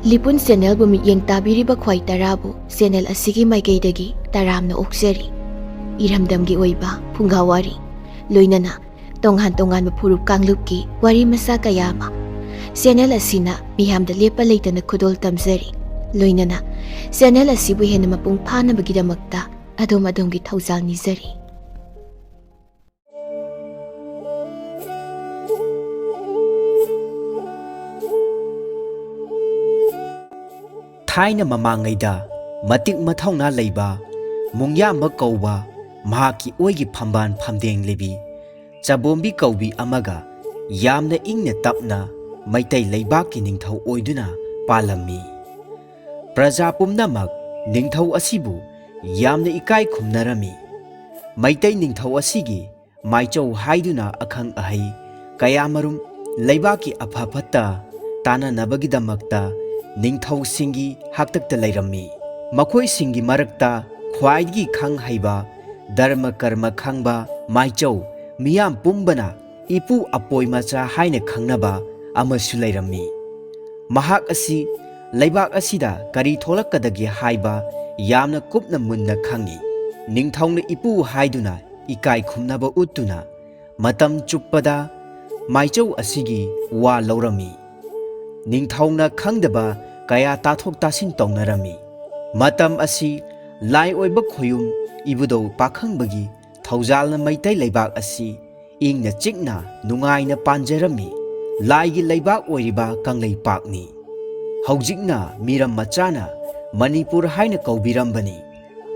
ꯂꯤꯄꯨꯟ ꯆꯦꯅꯦꯜꯕꯨ ꯃꯤꯠꯌꯦꯡ ꯇꯥꯕꯤꯔꯤꯕ ꯈ꯭ꯋꯥꯏ ꯇꯔꯥꯕꯨ ꯆꯦꯅꯦꯜ ꯑꯁꯤꯒꯤ ꯃꯥꯏꯀꯩꯗꯒꯤ ꯇꯔꯥꯝꯅ ꯑꯣꯛꯆꯔꯤ꯫ ꯏꯔꯝꯗꯝꯒꯤ ꯑꯣꯏꯕ ꯐꯨꯡꯒꯥꯋꯥꯔꯤ ꯂꯣꯏꯅꯅ ꯇꯣꯉꯥꯟ ꯇꯣꯉꯥꯟꯕ ꯐꯨꯔꯨꯞ ꯀꯥꯡꯂꯨꯞꯀꯤ ꯋꯥꯔꯤ ꯃꯆꯥ ꯀꯌꯥ ꯑꯃ ꯆꯦꯅꯦꯜ ꯑꯁꯤꯅ ꯃꯤꯌꯥꯝꯗ ꯂꯦꯞꯄ ꯂꯩꯇꯅ ꯈꯨꯗꯣꯜ ꯇꯝꯖꯔꯤ꯫ ꯂꯣꯏꯅꯅ ꯆꯦꯅꯦꯜ ꯑꯁꯤꯕꯨ ꯍꯦꯟꯅ ꯃꯄꯨꯡ ꯐꯥꯅꯕꯒꯤꯗꯃꯛꯇ ꯑꯗꯣꯝꯒꯤ ꯊꯧꯖꯥꯜ ꯅꯤꯖꯔꯤ꯫ ꯊꯥꯏꯅ ꯃꯃꯥꯡꯉꯩꯗ ꯃꯇꯤꯛ ꯃꯊꯧꯅꯥ ꯂꯩꯕ ꯃꯨꯡꯌꯥꯝꯕ ꯀꯧꯕ ꯃꯍꯥꯛꯀꯤ ꯑꯣꯏꯒꯤ ꯐꯝꯕꯥꯟ ꯐꯝꯗꯦꯡ ꯂꯩꯕꯤ ꯆꯕꯣꯝꯕꯤ ꯀꯧꯕꯤ ꯑꯃꯒ ꯌꯥꯝꯅ ꯏꯪꯅ ꯇꯞꯅ ꯃꯩꯇꯩ ꯂꯩꯕꯥꯛꯀꯤ ꯅꯤꯡꯊꯧ ꯑꯣꯏꯗꯨꯅ ꯄꯥꯜꯂꯝꯃꯤ꯫ ꯄ꯭ꯔꯖꯥ ꯄꯨꯝꯅꯃꯛ ꯅꯤꯡꯊꯧ ꯑꯁꯤꯕꯨ ꯌꯥꯝꯅ ꯏꯀꯥꯏ ꯈꯨꯝꯅꯔꯝꯃꯤ꯫ ꯃꯩꯇꯩ ꯅꯤꯡꯊꯧ ꯑꯁꯤꯒꯤ ꯃꯥꯏꯆꯧ ꯍꯥꯏꯗꯨꯅ ꯑꯈꯪ ꯑꯍꯩ ꯀꯌꯥꯃꯔꯨꯝ ꯂꯩꯕꯥꯛꯀꯤ ꯑꯐ ꯐꯠꯇ ꯇꯥꯟꯅꯅꯕꯒꯤꯗꯃꯛꯇ ꯅꯤꯡꯊꯧꯁꯤꯡꯒꯤ ꯍꯥꯛꯇꯛꯇ ꯂꯩꯔꯝꯃꯤ꯫ ꯃꯈꯣꯏꯁꯤꯡꯒꯤ ꯃꯔꯛꯇ ꯈ꯭ꯋꯥꯏꯗꯒꯤ ꯈꯪ ꯍꯩꯕ ꯙꯔꯃ ꯀꯔꯃ ꯈꯪꯕ ꯃꯥꯏꯆꯧ ꯃꯤꯌꯥꯝ ꯄꯨꯝꯕꯅ ꯏꯄꯨ ꯑꯄꯣꯏ ꯃꯆꯥ ꯍꯥꯏꯅ ꯈꯪꯅꯕ ꯑꯃꯁꯨ ꯂꯩꯔꯝꯃꯤ꯫ ꯃꯍꯥꯛ ꯑꯁꯤ ꯂꯩꯕꯥꯛ ꯑꯁꯤꯗ ꯀꯔꯤ ꯊꯣꯛꯂꯛꯀꯗꯒꯦ ꯍꯥꯏꯕ ꯌꯥꯝꯅ ꯀꯨꯞꯅ ꯃꯨꯟꯅ ꯈꯪꯏ꯫ ꯅꯤꯡꯊꯧꯅ ꯏꯄꯨ ꯍꯥꯏꯗꯨꯅ ꯏꯀꯥꯏ ꯈꯨꯝꯅꯕ ꯎꯠꯇꯨꯅ ꯃꯇꯝ ꯆꯨꯞꯄꯗ ꯃꯥꯏꯆꯧ ꯑꯁꯤꯒꯤ ꯋꯥ ꯂꯧꯔꯝꯃꯤ꯫ ꯅꯤꯡꯊꯧꯅ ꯈꯪꯗꯕ ꯀꯌꯥ ꯇꯥꯊꯣꯛ ꯇꯥꯁꯤꯟ ꯇꯧꯅꯔꯝꯃꯤ꯫ ꯃꯇꯝ ꯑꯁꯤ ꯂꯥꯏ ꯑꯣꯏꯕ ꯈꯣꯌꯨꯝ ꯏꯕꯨꯙꯧ ꯄꯥꯈꯪꯕꯒꯤ ꯊꯧꯖꯥꯜꯅ ꯃꯩꯇꯩ ꯂꯩꯕꯥꯛ ꯑꯁꯤ ꯏꯪꯅ ꯆꯤꯛꯅ ꯅꯨꯡꯉꯥꯏꯅ ꯄꯥꯟꯖꯔꯝꯃꯤ꯫ ꯂꯥꯏꯒꯤ ꯂꯩꯕꯥꯛ ꯑꯣꯏꯔꯤꯕ ꯀꯪꯂꯩꯄꯥꯛꯅꯤ꯫ ꯍꯧꯖꯤꯛꯅ ꯃꯤꯔꯝ ꯃꯆꯥꯅ ꯃꯅꯤꯄꯨꯔ ꯍꯥꯏꯅ ꯀꯧꯕꯤꯔꯝꯕꯅꯤ꯫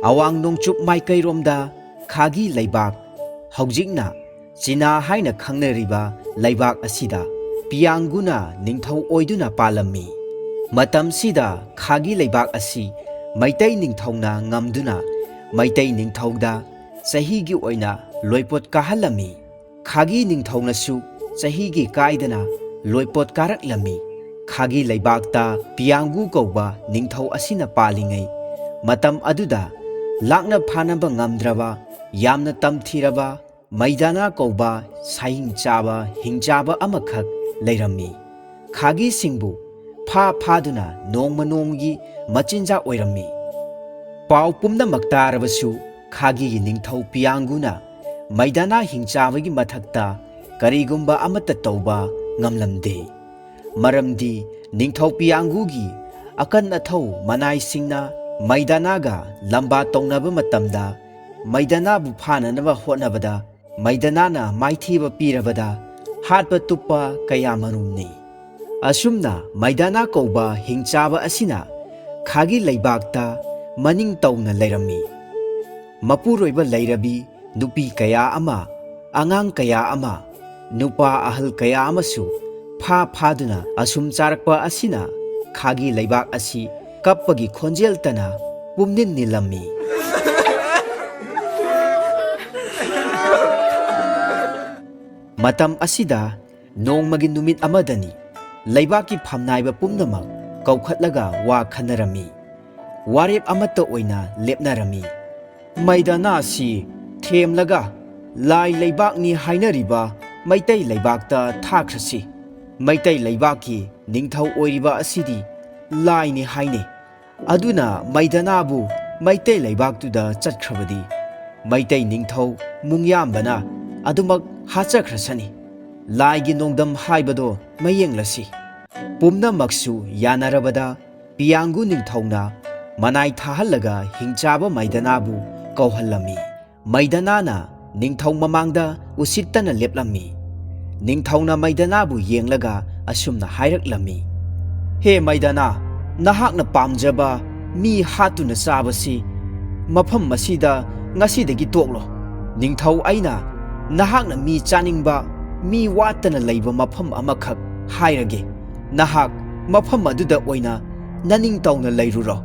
ꯑꯋꯥꯡ ꯅꯣꯡꯆꯨꯞ ꯃꯥꯏꯀꯩꯔꯣꯝꯗ ꯈꯥꯒꯤ ꯂꯩꯕꯥꯛ, ꯍꯧꯖꯤꯛꯅ ꯆꯤꯅꯥ ꯍꯥꯏꯅ ꯈꯪꯅꯔꯤꯕ ꯂꯩꯕꯥꯛ ꯑꯁꯤꯗ ꯄꯤꯌꯥꯡꯒꯨꯅ ꯅꯤꯡꯊꯧ ꯑꯣꯏꯗꯨꯅ ꯄꯥꯜꯂꯝꯃꯤ꯫ ꯃꯇꯝꯁꯤꯗ ꯈꯥꯒꯤ ꯂꯩꯕꯥꯛ ꯑꯁꯤ ꯃꯩꯇꯩ ꯅꯤꯡꯊꯧꯅ ꯉꯝꯗꯨꯅ ꯃꯩꯇꯩ ꯅꯤꯡꯊꯧꯗ ꯆꯍꯤꯒꯤ ꯑꯣꯏꯅ ꯂꯣꯏꯄꯣꯠ ꯀꯥꯍꯜꯂꯝꯃꯤ꯫ ꯈꯥꯒꯤ ꯅꯤꯡꯊꯧꯅꯁꯨ ꯆꯍꯤꯒꯤ ꯀꯥꯏꯗꯅ ꯂꯣꯏꯄꯣꯠ ꯀꯥꯔꯛꯂꯝꯃꯤ꯫ ꯈꯥꯒꯤ ꯂꯩꯕꯥꯛꯇ ꯄꯤꯌꯥꯡꯒꯨ ꯀꯧꯕ ꯅꯤꯡꯊꯧ ꯑꯁꯤꯅ ꯄꯥꯜꯂꯤꯉꯩ ꯃꯇꯝ ꯑꯗꯨꯗ ꯂꯥꯛꯅ ꯐꯥꯅꯕ ꯉꯝꯗ꯭ꯔꯕ ꯌꯥꯝꯅ ꯇꯝꯊꯤꯔꯕ ꯃꯩꯗꯥꯅꯥ ꯀꯧꯕ ꯁꯥꯍꯤꯡ ꯆꯥꯕ ꯍꯤꯡꯆꯥꯕ ꯑꯃꯈꯛ ꯂꯩꯔꯝꯃꯤ꯫ ꯈꯥꯒꯤꯁꯤꯡꯕꯨ ꯐꯥꯗꯨꯅ ꯅꯣꯡꯃ ꯅꯣꯡꯃꯒꯤ ꯃꯆꯤꯟꯖꯥꯛ ꯑꯣꯏꯔꯝꯃꯤ꯫ ꯄꯥꯎ ꯄꯨꯝꯅꯃꯛ ꯇꯥꯔꯕꯁꯨ ꯈꯥꯒꯤꯒꯤ ꯅꯤꯡꯊꯧ ꯄꯤꯌꯥꯡꯒꯨꯅ ꯃꯩꯗꯥꯅꯥ ꯍꯤꯡꯆꯥꯕꯒꯤ ꯃꯊꯛꯇ ꯀꯔꯤꯒꯨꯝꯕ ꯑꯃꯠꯇ ꯇꯧꯕ ꯉꯝꯂꯝꯗꯦ꯫ ꯃꯔꯝꯗꯤ ꯅꯤꯡꯊꯧ ꯄꯤꯌꯥꯡꯒꯨꯒꯤ ꯑꯀꯟ ꯑꯊꯧ ꯃꯅꯥꯏꯁꯤꯡꯅ ꯃꯩꯗꯥꯅꯥꯒ ꯂꯝꯕꯥ ꯇꯧꯅꯕ ꯃꯇꯝꯗ ꯃꯩꯗꯥꯅꯥꯕꯨ ꯐꯥꯅꯅꯕ ꯍꯣꯠꯅꯕꯗ ꯃꯩꯗꯥꯅꯥꯅ ꯃꯥꯏꯊꯤꯕ ꯄꯤꯔꯕꯗ ꯍꯥꯠꯄ ꯇꯨꯞꯄ ꯀꯌꯥꯃꯔꯨꯝꯅꯤ꯫ ꯑꯁꯨꯝꯅ ꯃꯩꯗꯥꯅꯥ ꯀꯧꯕ ꯍꯤꯡꯆꯥꯕ ꯑꯁꯤꯅ ꯈꯥꯒꯤ ꯂꯩꯕꯥꯛꯇ ꯃꯅꯤꯡ ꯇꯧꯅ ꯂꯩꯔꯝꯃꯤ꯫ ꯃꯄꯨꯔꯣꯏꯕ ꯂꯩꯔꯕꯤ ꯅꯨꯄꯤ ꯀꯌꯥ ꯑꯃ, ꯑꯉꯥꯡ ꯀꯌꯥ ꯑꯃ, ꯅꯨꯄꯥ ꯑꯍꯜ ꯀꯌꯥ ꯑꯃꯁꯨ ꯐꯥꯗꯨꯅ ꯑꯁꯨꯝ ꯆꯥꯔꯛꯄ ꯑꯁꯤꯅ ꯈꯥꯒꯤ ꯂꯩꯕꯥꯛ ꯑꯁꯤ ꯀꯞꯄꯒꯤ ꯈꯣꯟꯖꯦꯜꯇꯅ ꯄꯨꯝꯅꯤꯟ ꯅꯤꯜꯂꯝꯃꯤ꯫ ꯃꯇꯝ ꯑꯁꯤꯗ ꯅꯣꯡꯃꯒꯤ ꯅꯨꯃꯤꯠ ꯑꯃꯗꯅꯤ ꯂꯩꯕꯥꯛꯀꯤ ꯐꯝꯅꯥꯏꯕ ꯄꯨꯝꯅꯃꯛ ꯀꯧꯈꯠꯂꯒ ꯋꯥ ꯈꯟꯅꯔꯝꯃꯤ꯫ ꯋꯥꯔꯦꯞ ꯑꯃꯠꯇ ꯑꯣꯏꯅ ꯂꯦꯞꯅꯔꯝꯃꯤ꯫ ꯃꯩꯗꯥꯅꯥꯁꯤ ꯊꯦꯝꯂꯒ ꯂꯥꯏ ꯂꯩꯕꯥꯛꯅꯤ ꯍꯥꯏꯅꯔꯤꯕ ꯃꯩꯇꯩ ꯂꯩꯕꯥꯛꯇ ꯊꯥꯈ꯭ꯔꯁꯤ꯫ ꯃꯩꯇꯩ ꯂꯩꯕꯥꯛꯀꯤ ꯅꯤꯡꯊꯧ ꯑꯣꯏꯔꯤꯕ ꯑꯁꯤꯗꯤ ꯂꯥꯏꯅꯤ ꯍꯥꯏꯅꯩ꯫ ꯑꯗꯨꯅ ꯃꯩꯗꯥꯅꯥꯕꯨ ꯃꯩꯇꯩ ꯂꯩꯕꯥꯛꯇꯨꯗ ꯆꯠꯈ꯭ꯔꯕꯗꯤ ꯃꯩꯇꯩ ꯅꯤꯡꯊꯧ ꯃꯨꯡꯌꯥꯝꯕꯅ ꯑꯗꯨꯃꯛ ꯍꯥꯠꯆꯈ꯭ꯔꯁꯅꯤ꯫ ꯂꯥꯏꯒꯤ ꯅꯣꯡꯗꯝ ꯍꯥꯏꯕꯗꯣ ꯃꯌꯦꯡꯂꯁꯤ꯫ ꯄꯨꯝꯅꯃꯛꯁꯨ ꯌꯥꯅꯔꯕꯗ ꯄꯤꯌꯥꯡꯒꯨ ꯅꯤꯡꯊꯧꯅ ꯃꯅꯥꯏ ꯊꯥꯍꯜꯂꯒ ꯍꯤꯡꯆꯥꯕ ꯃꯩꯗꯥꯅꯥꯕꯨ ꯀꯧꯍꯜꯂꯝꯃꯤ꯫ ꯃꯩꯗꯥꯅꯥꯅ ꯅꯤꯡꯊꯧ ꯃꯃꯥꯡꯗ ꯎꯁꯤꯠꯇꯅ ꯂꯦꯞꯂꯝꯃꯤ꯫ ꯅꯤꯡꯊꯧꯅ ꯃꯩꯗꯥꯅꯥꯕꯨ ꯌꯦꯡꯂꯒ ꯑꯁꯨꯝꯅ ꯍꯥꯏꯔꯛꯂꯝꯃꯤ, "ꯍꯦ ꯃꯩꯗꯥꯅꯥ, ꯅꯍꯥꯛꯅ ꯄꯥꯝꯖꯕ ꯃꯤ ꯍꯥꯠꯇꯨꯅ ꯆꯥꯕꯁꯤ ꯃꯐꯝ ꯑꯁꯤꯗ ꯉꯁꯤꯗꯒꯤ ꯇꯣꯛꯂꯣ꯫ ꯅꯤꯡꯊꯧ ꯑꯩꯅ ꯅꯍꯥꯛꯅ ꯃꯤ ꯆꯥꯅꯤꯡꯕ ꯃꯤ ꯋꯥꯠꯇꯅ ꯂꯩꯕ ꯃꯐꯝ ꯑꯃꯈꯛ ꯍꯥꯏꯔꯒꯦ꯫ ꯅꯍꯥꯛ ꯃꯐꯝ ꯑꯗꯨꯗ ꯑꯣꯏꯅ ꯅꯅꯤꯡꯇꯧꯅ ꯂꯩꯔꯨꯔꯣ"꯫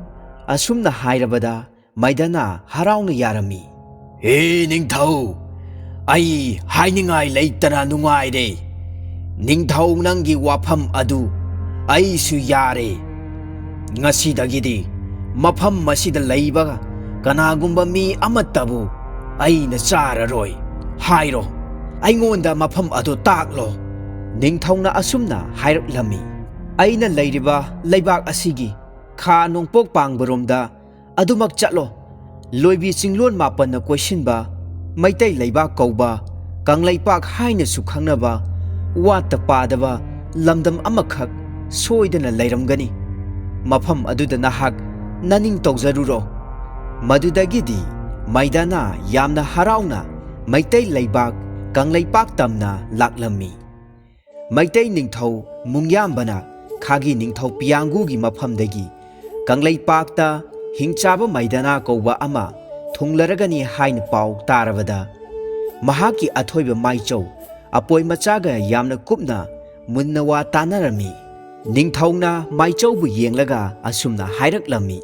ꯑꯁꯨꯝꯅ ꯍꯥꯏꯔꯕꯗ ꯃꯩꯗꯥꯅꯥ ꯍꯔꯥꯎꯅ ꯌꯥꯔꯝꯃꯤ꯫ "ꯍꯦ ꯅꯤꯡꯊꯧ, ꯑꯩ ꯍꯥꯏꯅꯤꯡꯉꯥꯏ ꯂꯩꯇꯅ ꯅꯨꯡꯉꯥꯏꯔꯦ꯫ ꯅꯤꯡꯊꯧ ꯅꯪꯒꯤ ꯋꯥꯐꯝ ꯑꯗꯨ ꯑꯩꯁꯨ ꯌꯥꯔꯦ꯫ ꯉꯁꯤꯗꯒꯤꯗꯤ ꯃꯐꯝ ꯑꯁꯤꯗ ꯂꯩꯕ ꯀꯅꯥꯒꯨꯝꯕ ꯃꯤ ꯑꯃꯠꯇꯕꯨ ꯑꯩꯅ ꯆꯥꯔꯔꯣꯏ꯫ ꯍꯥꯏꯔꯣ, ꯑꯩꯉꯣꯟꯗ ꯃꯐꯝ ꯑꯗꯨ ꯇꯥꯛꯂꯣ"꯫ ꯅꯤꯡꯊꯧꯅ ꯑꯁꯨꯝꯅ ꯍꯥꯏꯔꯛꯂꯝꯃꯤ꯫ ꯑꯩꯅ ꯂꯩꯔꯤꯕ ꯂꯩꯕꯥꯛ ꯑꯁꯤꯒꯤ ꯈꯥ ꯅꯣꯡꯄꯣꯛ ꯄꯥꯡꯕꯔꯣꯝꯗ ꯑꯗꯨꯃꯛ ꯆꯠꯂꯣ꯫ ꯂꯣꯏꯕꯤ ꯆꯤꯡꯂꯣꯟ ꯃꯥꯄꯟꯅ ꯀꯣꯏꯁꯤꯟꯕ ꯃꯩꯇꯩ ꯂꯩꯕꯥꯛ ꯀꯧꯕ ꯀꯪꯂꯩꯄꯥꯛ ꯍꯥꯏꯅꯁꯨ ꯈꯪꯅꯕ ꯋꯥꯠꯇ ꯄꯥꯗꯕ ꯂꯝꯗꯝ ꯑꯃꯈꯛ ꯁꯣꯏꯗꯅ ꯂꯩꯔꯝꯒꯅꯤ꯫ ꯃꯐꯝ ꯑꯗꯨꯗ ꯅꯍꯥꯛ ꯅꯅꯤꯡ ꯇꯧꯖꯔꯨꯔꯣ꯫ ꯃꯗꯨꯗꯒꯤꯗꯤ ꯃꯩꯗꯥꯅ ꯌꯥꯝꯅ ꯍꯔꯥꯎꯅ ꯃꯩꯇꯩ ꯂꯩꯕꯥꯛ ꯀꯪꯂꯩꯄꯥꯛ ꯇꯝꯅ ꯂꯥꯛꯂꯝꯃꯤ꯫ ꯃꯩꯇꯩ ꯅꯤꯡꯊꯧ ꯃꯨꯡꯌꯥꯝꯕꯅ ꯈꯥꯒꯤ ꯅꯤꯡꯊꯧ ꯄꯤꯌꯥꯡꯒꯨꯒꯤ ꯃꯐꯝꯗꯒꯤ ꯀꯪꯂꯩꯄꯥꯛꯇ ꯍꯤꯡꯆꯥꯕ ꯃꯩꯗꯥꯅ ꯀꯧꯕ ꯑꯃ ꯊꯨꯡꯂꯔꯒꯅꯤ ꯍꯥꯏꯅ ꯄꯥꯎ ꯇꯥꯔꯕꯗ ꯃꯍꯥꯛꯀꯤ ꯑꯊꯣꯏꯕ ꯃꯥꯏꯆꯧ ꯑꯄꯣꯏ ꯃꯆꯥꯒ ꯌꯥꯝꯅ ꯀꯨꯞꯅ ꯃꯨꯟꯅ ꯋꯥ ꯇꯥꯟꯅꯔꯝꯃꯤ꯫ ꯅꯤꯡꯊꯧꯅ ꯃꯥꯏꯆꯧꯕꯨ ꯌꯦꯡꯂꯒ ꯑꯁꯨꯝꯅ ꯍꯥꯏꯔꯛꯂꯝꯃꯤ,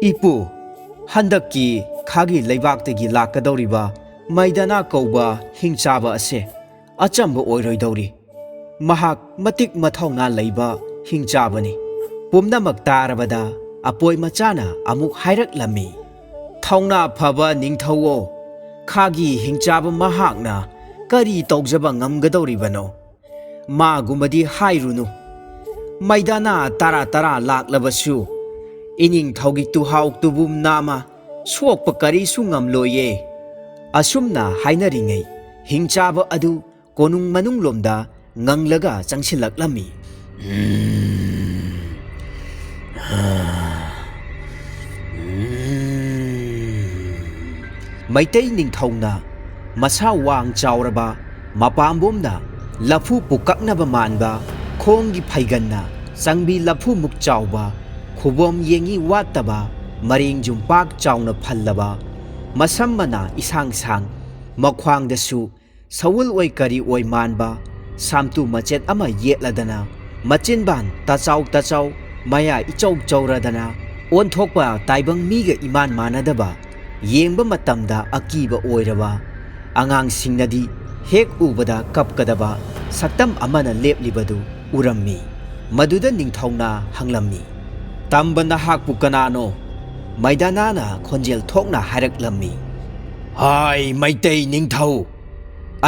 ꯏꯄꯨ, ꯍꯟꯗꯛꯀꯤ ꯈꯥꯒꯤ ꯂꯩꯕꯥꯛꯇꯒꯤ ꯂꯥꯛꯀꯗꯧꯔꯤꯕ ꯃꯩꯗꯥꯅ ꯀꯧꯕ ꯍꯤꯡꯆꯥꯕ ꯑꯁꯦ ꯑꯆꯝꯕ ꯑꯣꯏꯔꯣꯏꯗꯧꯔꯤ꯫ ꯃꯍꯥꯛ ꯃꯇꯤꯛ ꯃꯊꯧꯅꯥ ꯂꯩꯕ ꯍꯤꯡꯆꯥꯕꯅꯤ꯫ ꯄꯨꯝꯅꯃꯛ ꯇꯥꯔꯕꯗ ꯑꯄꯣꯏ ꯃꯆꯥꯅ ꯑꯃꯨꯛ ꯍꯥꯏꯔꯛꯂꯝꯃꯤ, ꯊꯧꯅꯥ ꯐꯕ ꯅꯤꯡꯊꯧꯑꯣ, ꯈꯥꯒꯤ ꯍꯤꯡꯆꯥꯕ ꯃꯍꯥꯛꯅ ꯀꯔꯤ ꯇꯧꯖꯕ ꯉꯝꯒꯗꯧꯔꯤꯕꯅꯣ? ꯃꯥꯒꯨꯝꯕꯗꯤ ꯍꯥꯏꯔꯨꯅꯨ꯫ ꯃꯩꯗꯥꯅ ꯇꯔꯥ ꯂꯥꯛꯂꯕꯁꯨ ꯏꯅꯤꯡꯊꯧꯒꯤ ꯇꯨꯍꯥꯎ ꯇꯨꯕꯨꯝ ꯅꯥꯝꯃ ꯁꯣꯛꯄ ꯀꯔꯤꯁꯨ ꯉꯝꯂꯣꯏꯌꯦ꯫ ꯑꯁꯨꯝꯅ ꯍꯥꯏꯅꯔꯤꯉꯩ ꯍꯤꯡꯆꯥꯕ ꯑꯗꯨ ꯀꯣꯅꯨꯡ ꯃꯅꯨꯡꯂꯣꯝꯗ ꯉꯪꯂꯒ ꯆꯪꯁꯤꯜꯂꯛꯂꯝꯃꯤ꯫ ꯃꯩꯇꯩ ꯅꯤꯡꯊꯧꯅ ꯃꯁꯥ ꯋꯥꯡ ꯆꯥꯎꯔꯕ, ꯃꯄꯥꯝꯕꯣꯝꯅ ꯂꯐꯨ ꯄꯨꯀꯛꯅꯕ ꯃꯥꯟꯕ, ꯈꯣꯡꯒꯤ ꯐꯩꯒꯟꯅ ꯆꯪꯕꯤ ꯂꯐꯨꯃꯨꯛ ꯆꯥꯎꯕ, ꯈꯨꯕꯣꯝ ꯌꯦꯡꯉꯤ ꯋꯥꯠꯇꯕ, ꯃꯔꯦꯡ ꯄꯥꯛ ꯆꯥꯎꯅ ꯐꯜꯂꯕ, ꯃꯁꯝ ꯃꯅꯥ ꯏꯁꯥꯡ ꯁꯥꯡ, ꯃꯈ꯭ꯋꯥꯡꯗꯁꯨ ꯁꯎꯜ ꯑꯣꯏ ꯀꯔꯤ ꯑꯣꯏ ꯃꯥꯟꯕ ꯁꯥꯝꯇꯨ ꯃꯆꯦꯠ ꯑꯃ ꯌꯦꯠꯂꯗꯅ, ꯃꯆꯤꯟꯕꯥꯟ ꯇꯥꯆꯥꯎ ꯃꯌꯥ ꯏꯆꯧ ꯆꯧꯔꯗꯅ, ꯑꯣꯟꯊꯣꯛꯄ ꯇꯥꯏꯕꯪ ꯃꯤꯒ ꯏꯃꯥꯟ ꯃꯥꯟꯅꯗꯕ, ꯌꯦꯡꯕ ꯃꯇꯝꯗ ꯑꯀꯤꯕ ꯑꯣꯏꯔꯕ, ꯑꯉꯥꯡꯁꯤꯡꯅꯗꯤ ꯍꯦꯛ ꯎꯕꯗ ꯀꯞꯀꯗꯕ ꯁꯛꯇꯝ ꯑꯃꯅ ꯂꯦꯞꯂꯤꯕꯗꯨ ꯎꯔꯝꯃꯤ꯫ ꯃꯗꯨꯗ ꯅꯤꯡꯊꯧꯅ ꯍꯪꯂꯝꯃꯤ, ꯇꯝꯕ ꯅꯍꯥꯛꯄꯨ ꯀꯅꯥꯅꯣ? ꯃꯩꯗꯥꯅꯥꯅ ꯈꯣꯟꯖꯦꯜ ꯊꯣꯛꯅ ꯍꯥꯏꯔꯛꯂꯝꯃꯤ, ꯍꯥꯏ ꯃꯩꯇꯩ ꯅꯤꯡꯊꯧ,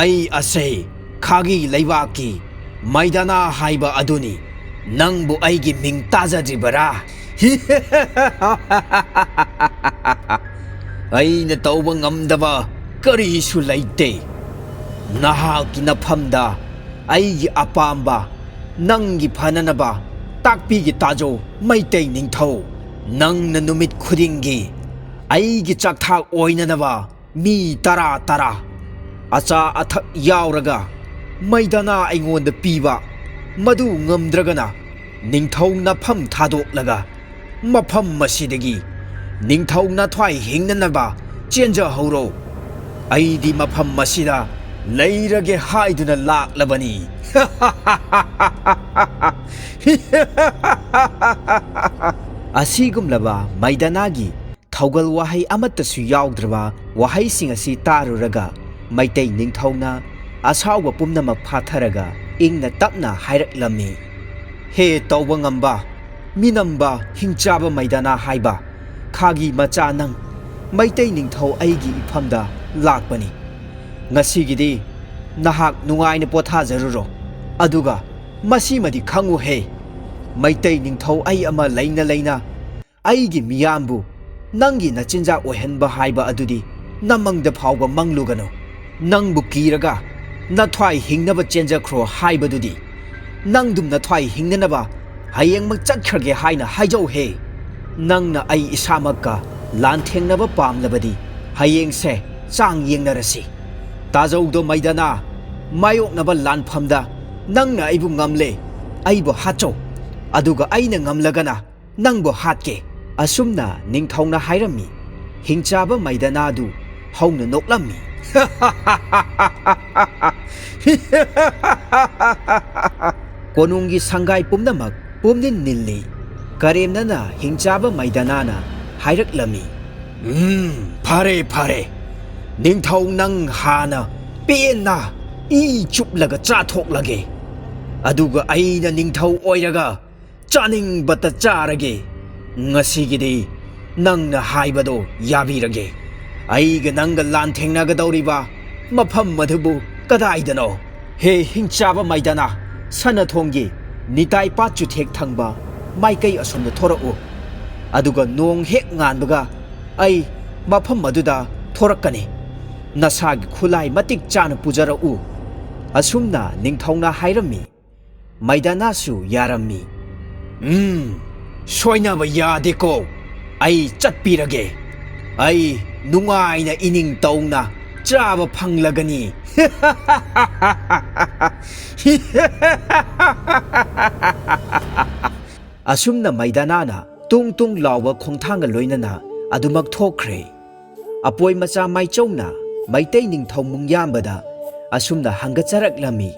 ꯑꯩ ꯑꯁꯦ ꯈꯥꯒꯤ ꯂꯩꯕꯥꯛꯀꯤ ꯃꯩꯗꯥꯅꯥ ꯍꯥꯏꯕ ꯑꯗꯨꯅꯤ꯫ ꯅꯪꯕꯨ ꯑꯩꯒꯤ ꯃꯤꯡ ꯇꯥꯖꯗ꯭ꯔꯤꯕꯔꯥ? ꯑꯩꯅ ꯇꯧꯕ ꯉꯝꯗꯕ ꯀꯔꯤꯁꯨ ꯂꯩꯇꯦ꯫ ꯅꯍꯥꯛꯀꯤ ꯅꯐꯝꯗ ꯑꯩꯒꯤ ꯑꯄꯥꯝꯕ ꯅꯪꯒꯤ ꯐꯅꯅꯕ ꯇꯥꯛꯄꯤꯒꯦ ꯇꯥꯖꯧ ꯃꯩꯇꯩ ꯅꯤꯡꯊꯧ꯫ ꯅꯪꯅ ꯅꯨꯃꯤꯠ ꯈꯨꯗꯤꯡꯒꯤ ꯑꯩꯒꯤ ꯆꯥꯛꯊꯥꯛ ꯑꯣꯏꯅꯅꯕ ꯃꯤ 10 ꯑꯆꯥ ꯑꯊꯛ ꯌꯥꯎꯔꯒ ꯃꯩꯗꯥꯅꯥ ꯑꯩꯉꯣꯟꯗ ꯄꯤꯕ, ꯃꯗꯨ ꯉꯝꯗ꯭ꯔꯒꯅ ꯅꯤꯡꯊꯧ ꯅꯐꯝ ꯊꯥꯗꯣꯛꯂꯒ ꯃꯐꯝ ꯑꯁꯤꯗꯒꯤ ꯅꯤꯡꯊꯧ ꯅꯊ꯭ꯋꯥꯏ ꯍꯤꯡꯅꯅꯕ ꯆꯦꯟꯖꯍꯧꯔꯣ꯫ ꯑꯩꯗꯤ ꯃꯐꯝ ꯑꯁꯤꯗ ꯂꯩꯔꯒꯦ ꯍꯥꯏꯗꯨꯅ ꯂꯥꯛꯂꯕꯅꯤ꯫ ꯑꯁꯤꯒꯨꯝꯂꯕ ꯃꯩꯗꯥꯅꯥꯒꯤ ꯊꯧꯒꯜ ꯋꯥꯍꯩ ꯑꯃꯠꯇꯁꯨ ꯌꯥꯎꯗ꯭ꯔꯕ ꯋꯥꯍꯩꯁꯤꯡ ꯑꯁꯤ ꯇꯥꯔꯨꯔꯒ ꯃꯩꯇꯩ ꯅꯤꯡꯊꯧꯅ ꯑꯁꯥꯎꯕ ꯄꯨꯝꯅꯃꯛ ꯐꯥꯊꯔꯒ ꯏꯪꯅ ꯇꯞꯅ ꯍꯥꯏꯔꯛꯂꯝꯃꯤ, ꯍꯦ ꯇꯧꯕ ꯉꯝꯕ, ꯃꯤꯅꯝꯕ ꯍꯤꯡꯆꯥꯕ ꯃꯩꯗꯥꯅꯥ ꯍꯥꯏꯕ ꯈꯥꯒꯤ ꯃꯆꯥ ꯅꯪ, ꯃꯩꯇꯩ ꯅꯤꯡꯊꯧ ꯑꯩꯒꯤ ꯏꯐꯝꯗ ꯂꯥꯛꯄꯅꯤ꯫ ꯉꯁꯤꯒꯤꯗꯤ ꯅꯍꯥꯛ ꯅꯨꯡꯉꯥꯏꯅ ꯄꯣꯊꯥꯖꯔꯨꯔꯣ꯫ ꯑꯗꯨꯒ ꯃꯁꯤꯃꯗꯤ ꯈꯪꯉꯨꯍꯦ, ꯃꯩꯇꯩ ꯅꯤꯡꯊꯧ ꯑꯩ ꯑꯃ ꯂꯩꯅ ꯑꯩꯒꯤ ꯃꯤꯌꯥꯝꯕꯨ ꯅꯪꯒꯤ ꯅꯆꯤꯟꯖꯥꯛ ꯑꯣꯏꯍꯟꯕ ꯍꯥꯏꯕ ꯑꯗꯨꯗꯤ ꯅꯃꯪꯗ ꯐꯥꯎꯕ ꯃꯪꯂꯨꯒꯅꯨ꯫ ꯅꯪꯕꯨ ꯀꯤꯔꯒ ꯅꯊ꯭ꯋꯥꯏ ꯍꯤꯡꯅꯕ ꯆꯦꯟꯖꯈ꯭ꯔꯣ ꯍꯥꯏꯕꯗꯨꯗꯤ ꯅꯪꯗꯨꯝ ꯅꯊ꯭ꯋꯥꯏ ꯍꯤꯡꯅꯅꯕ ꯍꯌꯦꯡꯃꯛ ꯆꯠꯈ꯭ꯔꯒꯦ ꯍꯥꯏꯅ ꯍꯥꯏꯖꯧꯍꯦ꯫ ꯅꯪꯅ ꯑꯩ ꯏꯁꯥꯃꯛꯀ ꯂꯥꯟꯊꯦꯡꯅꯕ ꯄꯥꯝꯂꯕꯗꯤ ꯍꯌꯦꯡꯁꯦ ꯆꯥꯡ ꯌꯦꯡꯅꯔꯁꯤ꯫ ꯇꯥꯖꯧꯗꯣ ꯃꯩꯗꯥꯅꯥ, ꯃꯥꯌꯣꯛꯅꯕ ꯂꯥꯟꯐꯝꯗ ꯅꯪꯅ ꯑꯩꯕꯨ ꯉꯝꯂꯦ, ꯑꯩꯕꯨ ꯍꯥꯠꯆꯧ, ꯑꯗꯨꯒ ꯑꯩꯅ ꯉꯝꯂꯒꯅ ꯅꯪꯕꯨ ꯍꯥꯠꯀꯦ꯫ ꯑꯁꯨꯝꯅ ꯅꯤꯡꯊꯧꯅ ꯍꯥꯏꯔꯝꯃꯤ꯫ ꯍꯤꯡꯆꯥꯕ ꯃꯩꯗꯥꯅꯥꯗꯨ ꯍꯧꯅ ꯅꯣꯛꯂꯝꯃꯤ꯫ ꯀꯣꯅꯨꯡꯒꯤ ꯁꯪꯒꯥꯏ ꯄꯨꯝꯅꯃꯛ ꯄꯨꯝꯅꯤꯟ ꯅꯤꯜꯂꯤ꯫ ꯀꯔꯦꯝꯅꯅ ꯍꯤꯡꯆꯥꯕ ꯃꯩꯗꯥꯅꯥꯅ ꯍꯥꯏꯔꯛꯂꯝꯃꯤ, ꯐꯔꯦ, ꯅꯤꯡꯊꯧ ꯅꯪ ꯍꯥꯟꯅ ꯄꯦꯟꯅ ꯏ ꯆꯨꯞꯂꯒ ꯆꯥꯊꯣꯛꯂꯒꯦ, ꯑꯗꯨꯒ ꯑꯩꯅ ꯅꯤꯡꯊꯧ ꯑꯣꯏꯔꯒ ꯆꯥꯅꯤꯡꯕꯇ ꯆꯥꯔꯒꯦ꯫ ꯉꯁꯤꯒꯤꯗꯤ ꯅꯪꯅ ꯍꯥꯏꯕꯗꯣ ꯌꯥꯕꯤꯔꯒꯦ꯫ ꯑꯩꯒ ꯅꯪꯒ ꯂꯥꯟꯊꯦꯡꯅꯒꯗꯧꯔꯤꯕ ꯃꯐꯝ ꯑꯗꯨꯕꯨ ꯀꯗꯥꯏꯗꯅꯣ? ꯍꯦ ꯍꯤꯡꯆꯥꯕ ꯃꯩꯗꯥꯅꯥ, ꯁꯅꯊꯣꯡꯒꯤ Nitai pa chuthek thangba maikai asomda thorau aduga nong hek nganbaga ai mafam aduda thorakani nasagi khulai matik chana pujarau asumna ningthongna hairami maidana su yarami soinaba yadeko ai chatpirage ai nungaina ining tawna chaba phanglagani asumna maidanana tung tung lawa khongthanga loinana adumak thokre apoi macha maichowna maitai ningthau mungyambada asumna hangacharaklami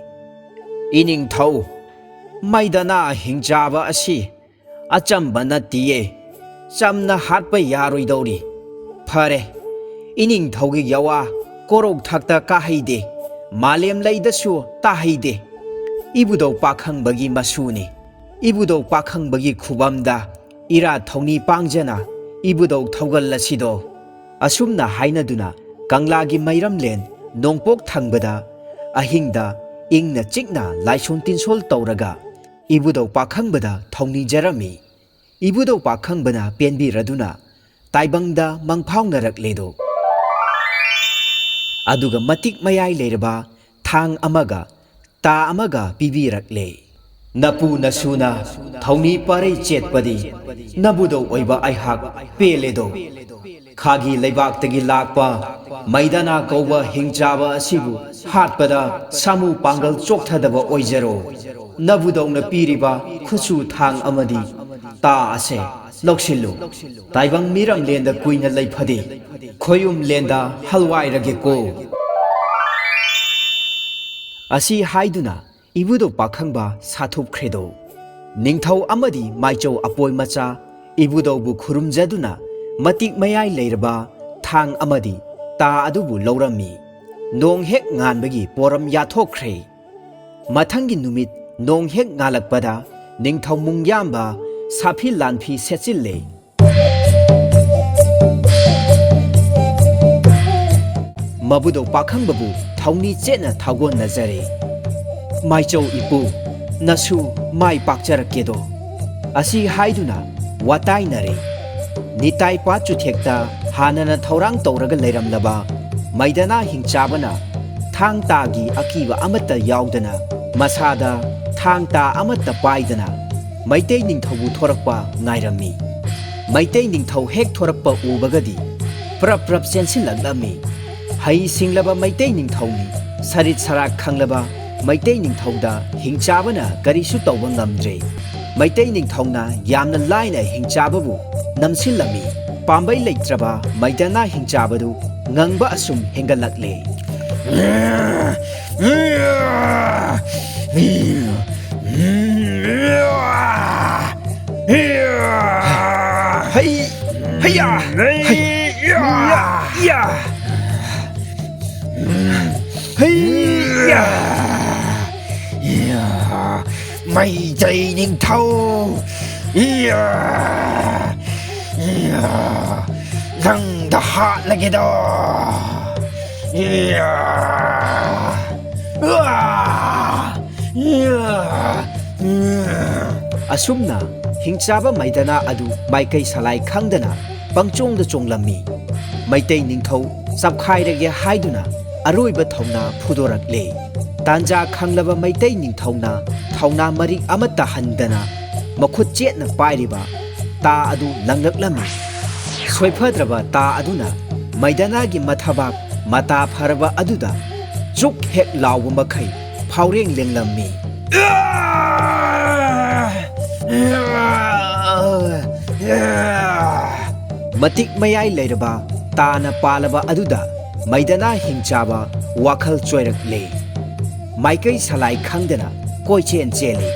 iningthau maidana hingjaba asi achamba natiye chamna hatpa yaroidori phare iningthaugi yawa korok thakta ka haide malem leidasu ta haide ibudau pakhangbagi masuni ibudau pakhangbagi khubamda ira thongni pangjana ibudau thogal lasido asumna hainaduna kanglagi mairamlen nongpok thangbada ahingda ingna chikna laison tinsol tawraga ibudau pakhangbada thongni jarami ibudau pakhangbana penbi raduna taibangda mangphawnarakledo aduga matik mayai leiraba thang amaga ta amaga pibirakle napu nasuna thongni pare chetpadi nabudau oiba aihak peledo khagi leibaktagi lakpa maidana kauba hingjaba asibu hatpada samu pangal chokthadaba oijaro nabudau na piriba khusu thang amadi ta ase loksillu taibang miram lenda kuina leiphadi khoyum lenda halwai rage ko asi haiduna ibudo pakhangba sathop khredo ningthau amadi maichau apoi macha ibudo bu khurumjaduna matik mayai leiraba thang amadi ta adubu laurami nong hek nganbagi poram yathokre mathangi numit nong hek ngalakpada ningthau mungyamba safi lanphi sechille mabudo pakhangbabu thongni chena thagon nazare maichau ipu nasu mai pakcharakedo asi haiduna watai nare nitai pa chuthekta hanana thorang tawraga leiramlaba maidana hingchabana thang tagi akiba amata yaudana masada thang ta amata paidana maitai ningthau thorakpa ngairami maitai ningthau hek thorakpa ubagadi prap sensilagami hai singlaba maitai ningthauni sarit sarak khanglaba maitai ningthauda hingchabana karisu tawba ngamdre maitai ningthauna yamna laina hingchababu namsilami pambai leitraba maidana hingchabadu ngangba asum hengalakle hey heya ya Hiya! Mày chạy nhìn thâu! Răng đã hạ lagi đó! Asumna hingchaba maidana adu maikai salai khangdana pangchongda chonglami maitai ningthau sapkhairage haiduna aroiba thongna phudorakle tanja khanglaba maitai ningthongna thongna marik amata handana makhut chetna pairiba ta adu langlaklami soiphadraba ta aduna maidana gi mathabak mata pharaba aduda juk hek lawba makhai phaureng lenglammi matik mayai leiraba tana palaba aduda maidana hingchaba wakhal choirakle maikai salai khangdana koichen chele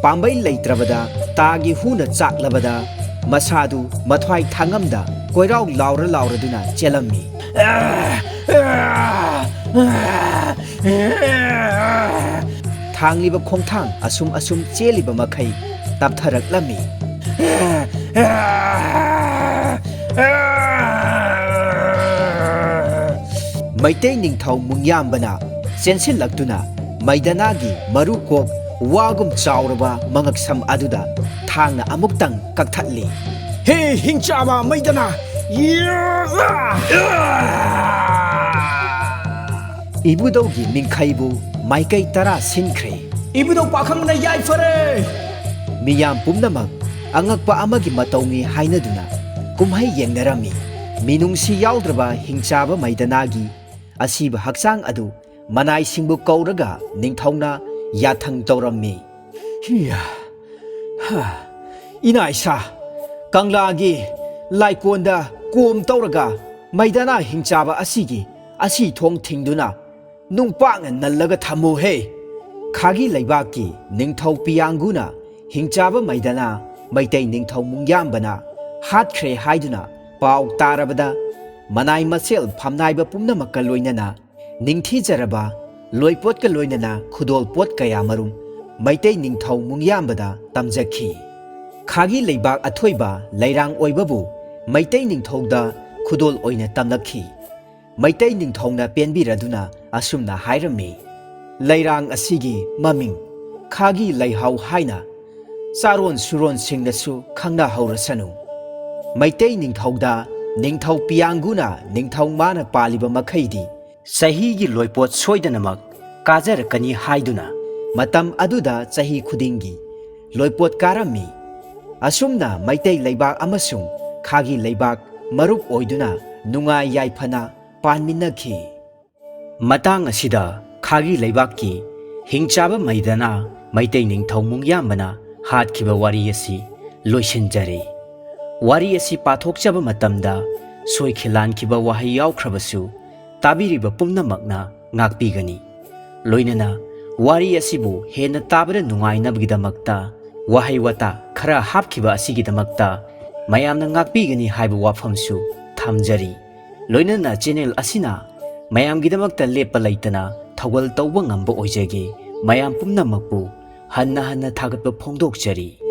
pambai leitrabada tagi huna chaklabada masadu mathwai thangamda koirau lauraduna chelammi thangliba khongthang asum cheliba makhai taptharaklami maitai ningthau mungyambana sensilaktuna maidana gi maru kok wagum chauraba mangaksam aduda thangna amuktang kakthatli. Hey, hingchaba maidana. Ibudawgi mingkhaibu maikai tara sinkre. Ibudau pakhangna yai fare. Miyam pumnamak angakpa amagi matawni hainaduna kumhai yengnarami. Minungsi yaudraba hingchaba maidanagi asiba haksang adu manai singbu kauraga ningthongna yathang tawrammi. Hiya. Ha. Ina isa. Kanglagi laikonda kom tawraga maidana hingchaba asigi asi thong thingduna nungpang nallaga thamu he. Khagi laibaki ningthau piyanguna hingchaba maidana maitai ningthau mungyambana hatkre haiduna pau tarabada manai masel phamnaiba pumnamakka loinana ningthijaraba loipotka loinana khudol pot kaya marum maitai ningthau mungyambada tamjakhi. Khagi leibak athoiba lairang oibabu maitai ningthauda khudol oina tamlakhi. Maitai ningthongna penbiraduna asumna hairami. Lairang asigi maming khagi laihau haina saron suron singnasu khangna haurasanu. Maitai ningthauda ningthau piyanguna ningthau mana paliba makhaidi sahi gi loipot soidanamak kajarakani haiduna matam aduda chahi khudingi loipot karami. Asumna maitai leibak amasung khagi leibak marup oiduna nungai yaifana panminakhi. Matang asida khagi leibakki hingchaba maidana maitai ningthau mungyambana hatkhiba wari asi loisinjari. Wari asi pathokchaba matamda soikhilankhiba wahai yaukhrabasu tabiriba pumnamakna ngakpigani. Loinana wari asibu hena tabara nungainabgidamakta wahai wata khara hapkhiba asigidamakta mayamna ngakpigani haiba wafamsu thamjari. Loinana channel asina mayamgidamakta lepa laitana thawal tawba ngamba oijage mayam pumnamakpu hanna hanna thagatpa phongdokjari.